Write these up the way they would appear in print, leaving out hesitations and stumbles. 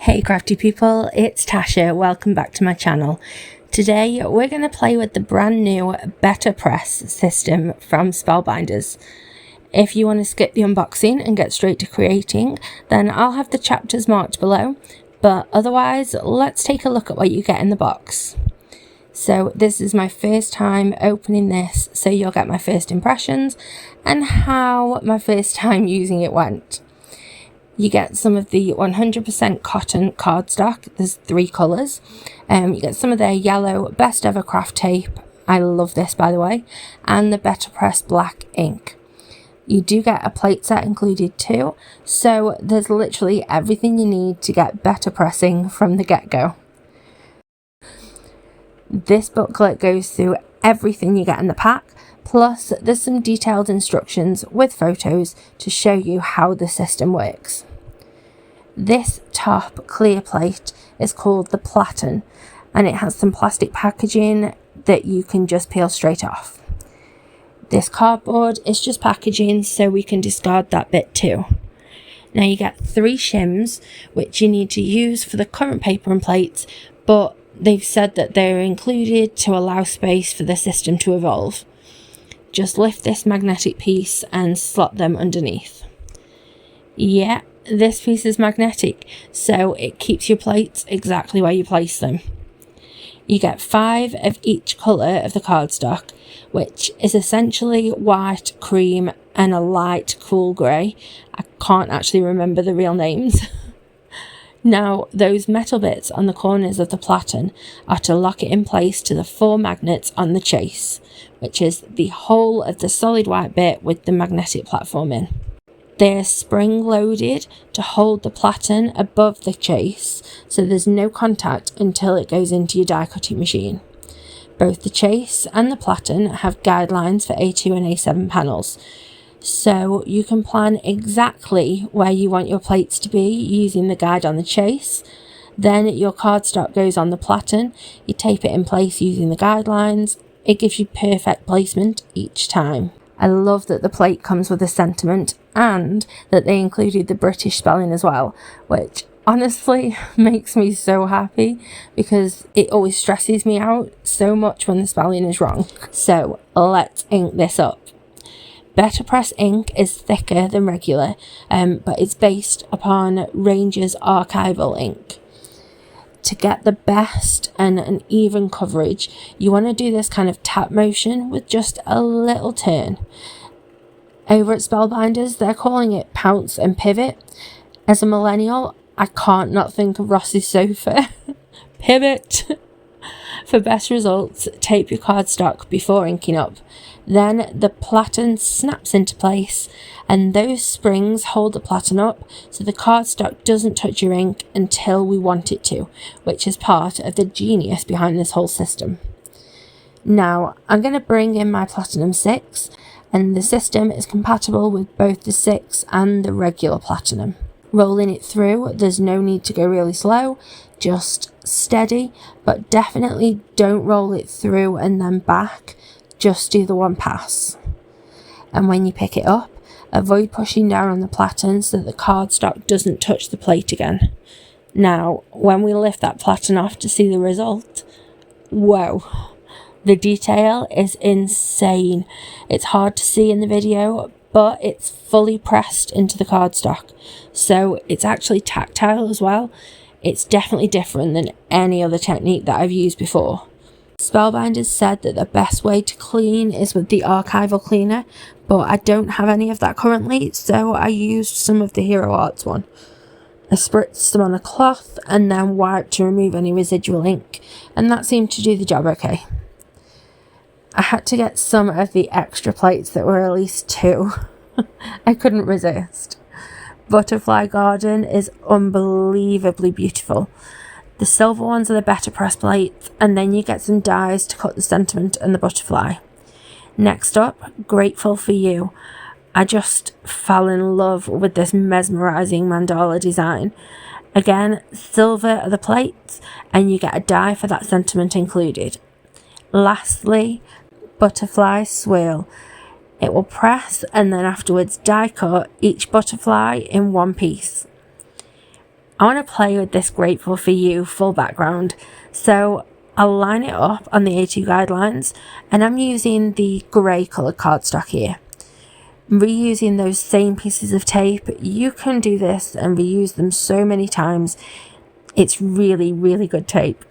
Hey crafty people, it's Tasha, welcome back to my channel. Today we're going to play with the brand new BetterPress system from Spellbinders. If you want to skip the unboxing and get straight to creating, then I'll have the chapters marked below, but otherwise let's take a look at what you get in the box. So this is my first time opening this, so you'll get my first impressions and how my first time using it went. You get some of the 100% cotton cardstock. There's 3 colours. You get some of their yellow best ever craft tape. I love this, by the way. And the BetterPress black ink. You do get a plate set included too. So there's literally everything you need to get better pressing from the get-go. This booklet goes through everything you get in the pack. Plus, there's some detailed instructions with photos to show you how the system works. This top clear plate is called the Platen, and it has some plastic packaging that you can just peel straight off. This cardboard is just packaging, so we can discard that bit too. Now you get 3 shims, which you need to use for the current paper and plates, but they've said that they're included to allow space for the system to evolve. Just lift this magnetic piece and slot them underneath. Yeah, this piece is magnetic, so it keeps your plates exactly where you place them. You get 5 of each colour of the cardstock, which is essentially white, cream and a light cool grey. I can't actually remember the real names. Now, those metal bits on the corners of the platen are to lock it in place to the 4 magnets on the chase, which is the whole of the solid white bit with the magnetic platform in. They're spring loaded to hold the platen above the chase, so there's no contact until it goes into your die cutting machine. Both the chase and the platen have guidelines for A2 and A7 panels, so you can plan exactly where you want your plates to be using the guide on the chase. Then your cardstock goes on the platen, you tape it in place using the guidelines. It gives you perfect placement each time. I love that the plate comes with a sentiment and that they included the British spelling as well, which honestly makes me so happy because it always stresses me out so much when the spelling is wrong. So let's ink this up. BetterPress ink is thicker than regular, but it's based upon Reinker's archival ink. To get the best and an even coverage, you want to do this kind of tap motion with just a little turn. Over at Spellbinders, they're calling it pounce and pivot. As a millennial, I can't not think of Ross's sofa. Pivot! For best results, tape your cardstock before inking up. Then the platen snaps into place and those springs hold the platen up so the cardstock doesn't touch your ink until we want it to, which is part of the genius behind this whole system. Now I'm going to bring in my Platinum 6, and the system is compatible with both the 6 and the regular Platinum. Rolling it through, there's no need to go really slow, just steady, but definitely don't roll it through and then back. Just do the one pass. And when you pick it up, avoid pushing down on the platen so that the cardstock doesn't touch the plate again. Now, when we lift that platen off to see the result, whoa, the detail is insane. It's hard to see in the video, but it's fully pressed into the cardstock, so it's actually tactile as well. It's definitely different than any other technique that I've used before. Spellbinders said that the best way to clean is with the archival cleaner, but I don't have any of that currently, so I used some of the Hero Arts one. I spritzed them on a cloth and then wiped to remove any residual ink, and that seemed to do the job okay. I had to get some of the extra plates that were at least 2. I couldn't resist. Butterfly Garden is unbelievably beautiful. The silver ones are the BetterPress plates, and then you get some dies to cut the sentiment and the butterfly. Next up, Grateful for You. I just fell in love with this mesmerising mandala design. Again, silver are the plates, and you get a die for that sentiment included. Lastly, Butterfly Swirl. It will press and then afterwards die cut each butterfly in one piece. I want to play with this Grateful for You full background, so I'll line it up on the A2 guidelines, and I'm using the grey coloured cardstock here. Reusing those same pieces of tape, you can do this and reuse them so many times. It's really, really good tape.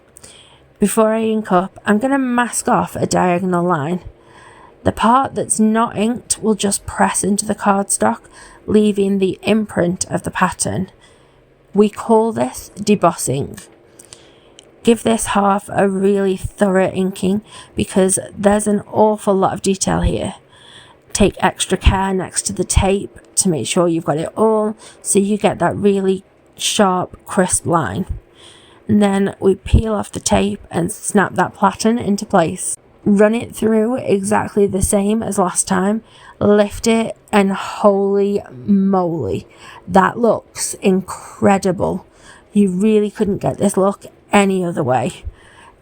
Before I ink up, I'm going to mask off a diagonal line. The part that's not inked will just press into the cardstock, leaving the imprint of the pattern. We call this debossing. Give this half a really thorough inking because there's an awful lot of detail here. Take extra care next to the tape to make sure you've got it all so you get that really sharp, crisp line. And then we peel off the tape and snap that pattern into place. Run it through exactly the same as last time, lift it, and holy moly, that looks incredible. You really couldn't get this look any other way.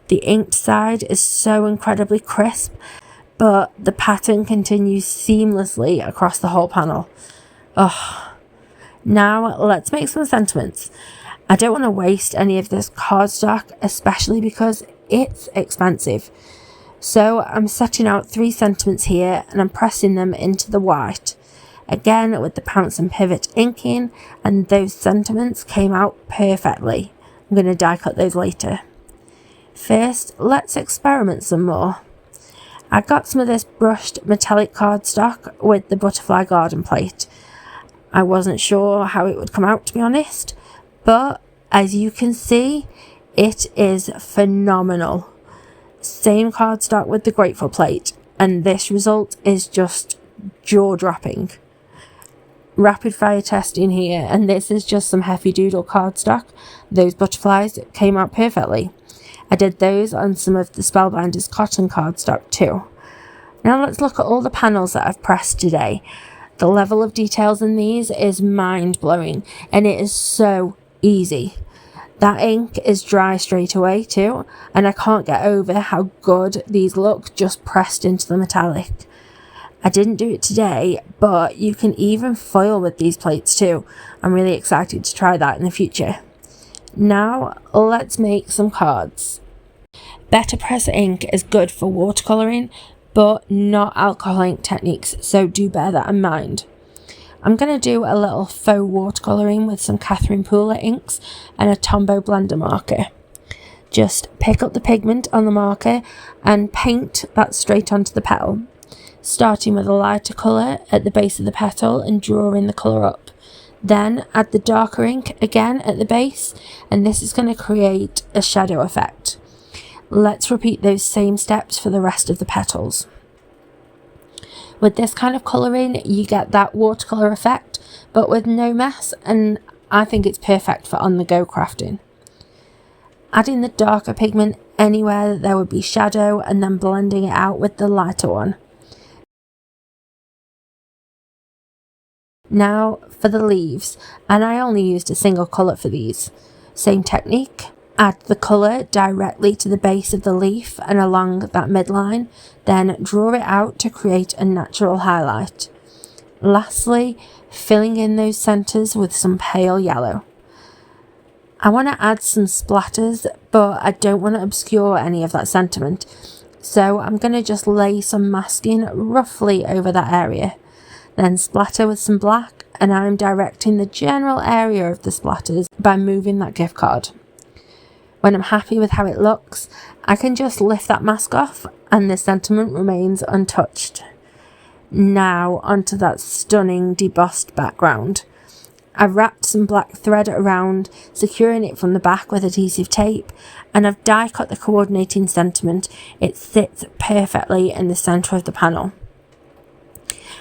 The inked side is so incredibly crisp, but the pattern continues seamlessly across the whole panel. Now let's make some sentiments. I don't want to waste any of this cardstock, especially because it's expensive. So I'm setting out 3 sentiments here and I'm pressing them into the white. Again with the Pounce and Pivot inking, and those sentiments came out perfectly. I'm going to die cut those later. First, let's experiment some more. I got some of this brushed metallic cardstock with the Butterfly Garden plate. I wasn't sure how it would come out, to be honest, but as you can see, it is phenomenal. Same cardstock with the Grateful plate, and this result is just jaw-dropping. Rapid fire testing here, and this is just some Heavy Doodle cardstock. Those butterflies came out perfectly. I did those on some of the Spellbinders cotton cardstock too. Now let's look at all the panels that I've pressed today. The level of details in these is mind-blowing, and it is so easy. That ink is dry straight away too, and I can't get over how good these look just pressed into the metallic. I didn't do it today, but you can even foil with these plates too. I'm really excited to try that in the future. Now let's make some cards. BetterPress ink is good for watercolouring, but not alcohol ink techniques, so do bear that in mind. I'm going to do a little faux watercolouring with some Catherine Pooler inks and a Tombow blender marker. Just pick up the pigment on the marker and paint that straight onto the petal, starting with a lighter colour at the base of the petal and drawing the colour up. Then add the darker ink again at the base, and this is going to create a shadow effect. Let's repeat those same steps for the rest of the petals. With this kind of colouring, you get that watercolour effect, but with no mess, and I think it's perfect for on-the-go crafting. Adding the darker pigment anywhere that there would be shadow, and then blending it out with the lighter one. Now for the leaves, and I only used a single colour for these. Same technique. Add the colour directly to the base of the leaf and along that midline, then draw it out to create a natural highlight. Lastly, filling in those centres with some pale yellow. I want to add some splatters, but I don't want to obscure any of that sentiment, so I'm going to just lay some masking roughly over that area. Then splatter with some black, and I'm directing the general area of the splatters by moving that gift card. When I'm happy with how it looks, I can just lift that mask off and the sentiment remains untouched. Now onto that stunning debossed background. I've wrapped some black thread around, securing it from the back with adhesive tape, and I've die cut the coordinating sentiment. It sits perfectly in the centre of the panel.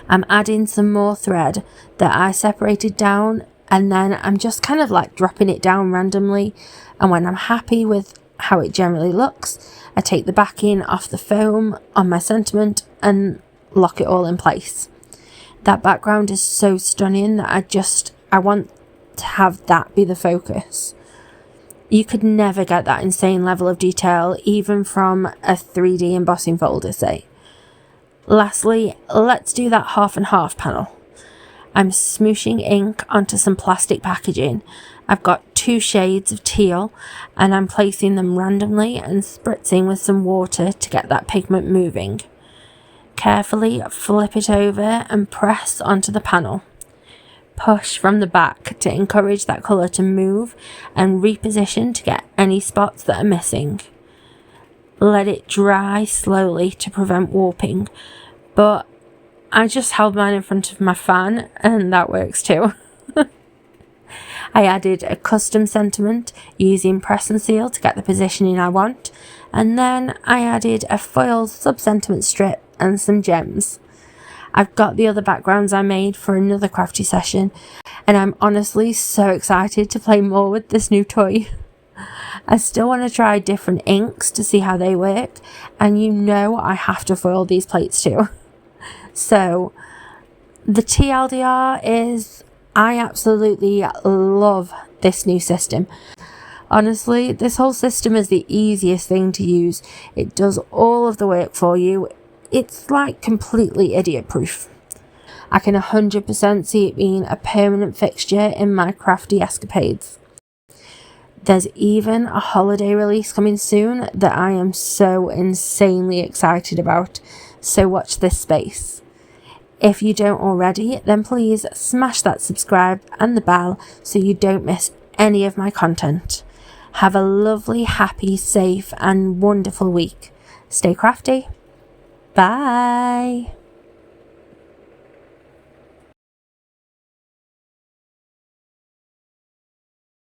I'm adding some more thread that I separated down, and then I'm just kind of like dropping it down randomly, and when I'm happy with how it generally looks, I take the backing off the foam on my sentiment and lock it all in place. That background is so stunning that I want to have that be the focus. You could never get that insane level of detail even from a 3D embossing folder, say. Lastly, let's do that half and half panel. I'm smooshing ink onto some plastic packaging. I've got 2 shades of teal, and I'm placing them randomly and spritzing with some water to get that pigment moving. Carefully flip it over and press onto the panel. Push from the back to encourage that colour to move and reposition to get any spots that are missing. Let it dry slowly to prevent warping, but I just held mine in front of my fan and that works too. I added a custom sentiment using press and seal to get the positioning I want, and then I added a foil sub-sentiment strip and some gems. I've got the other backgrounds I made for another crafty session, and I'm honestly so excited to play more with this new toy. I still want to try different inks to see how they work, and you know I have to foil these plates too. So the TLDR is, I absolutely love this new system. Honestly, this whole system is the easiest thing to use. It does all of the work for you. It's like completely idiot proof. I can 100% see it being a permanent fixture in my crafty escapades. There's even a holiday release coming soon that I am so insanely excited about, so watch this space. If you don't already, then please smash that subscribe and the bell so you don't miss any of my content. Have a lovely, happy, safe and wonderful week. Stay crafty. Bye.